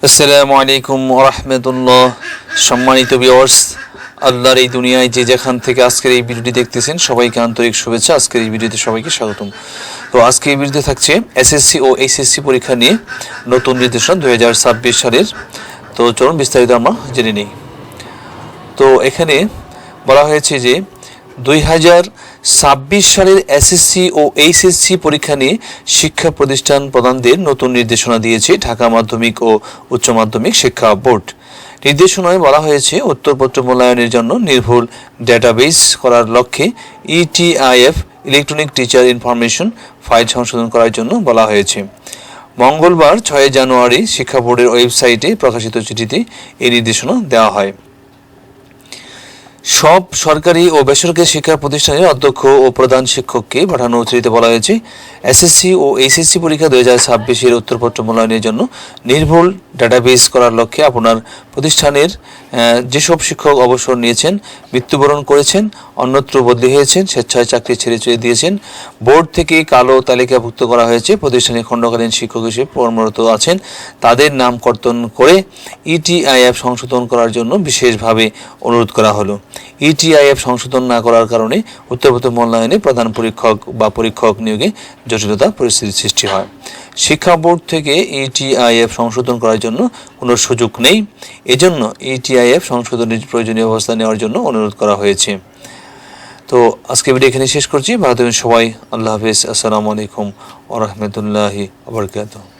আসসালামু আলাইকুম ওয়া রাহমাতুল্লাহ। সম্মানিত ভিউয়ার্স, আল্লাহর এই দুনিয়ায় যে যেখান থেকে আজকের এই ভিডিওটি দেখতেছেন সবাইকে আন্তরিক শুভেচ্ছা। আজকের এই ভিডিওতে সবাইকে স্বাগতম। তো আজকে এই ভিডিওতে থাকছে এসএসসি ও এইচএসসি পরীক্ষা নিয়ে নতুন নির্দেশনা 2026 সালের। তো চলুন বিস্তারিত আমরা জেনে নিই। তো এখানে বলা হয়েছে যে 2026 সালের এসএসসি ও এইচএসসি পরীক্ষা নিয়ে শিক্ষা প্রতিষ্ঠান প্রদানদের নতুন নির্দেশনা দিয়েছে ঢাকা মাধ্যমিক ও উচ্চ মাধ্যমিক শিক্ষা বোর্ড। নির্দেশনায় বলা হয়েছে উত্তরপত্র মূল্যায়নের জন্য নির্ভুল ডেটাবেস করার লক্ষ্যে ইটিআইএফ ইলেকট্রনিক টিচার ইনফরমেশন ফাইল সংশোধন করার জন্য বলা হয়েছে। মঙ্গলবার 6 জানুয়ারি শিক্ষা বোর্ডের ওয়েবসাইটে প্রকাশিত চিঠিতে এই নির্দেশনা দেওয়া হয়। সব সরকারি ও বেসরকারি শিক্ষা প্রতিষ্ঠানের অধ্যক্ষ ও প্রধান শিক্ষককে পাঠানো চিঠিতে বলা হয়েছে এসএসসি ও এইচএসসি পরীক্ষা 2026-এর উত্তরপত্র মূল্যায়নের জন্য নির্ভুল ডাটাবেস করার লক্ষ্যে আপনার প্রতিষ্ঠানের যেসব শিক্ষক অবসর নিয়েছেন, মৃত্যুবরণ করেছেন, অন্যত্র বদলি হয়েছেন, স্বেচ্ছায় চাকরি ছেড়ে চলে দিয়েছেন, বোর্ড থেকে কালো তালিকাভুক্ত করা হয়েছে, প্রতিষ্ঠানে খণ্ডকালীন শিক্ষক হিসেবে কর্মরত আছেন, তাদের নাম কর্তন করে ইটিআইএফ সংশোধন করার জন্য বিশেষভাবে অনুরোধ করা হলো। ইটিআইএফ সংশোধন না করার কারণে উত্তরপত্র মূল্যায়নে প্রধান পরীক্ষক বা পরীক্ষক নিয়োগে জটিলতা পরিস্থিতির সৃষ্টি হয়। শিক্ষা বোর্ড থেকে ইটিআইএফ সংশোধন করার জন্য কোনো সুযোগ নেই, এজন্য ইটিআইএফ সংশোধনের প্রয়োজনীয় ব্যবস্থা নেওয়ার জন্য অনুরোধ করা হয়েছে। তো আজকে ভিডিও এখানে শেষ করছি। ভালো থাকবেন সবাই। আল্লাহ হাফেজ। আসসালামু আলাইকুম ওয়া রাহমাতুল্লাহি ওয়া বারাকাতুহু।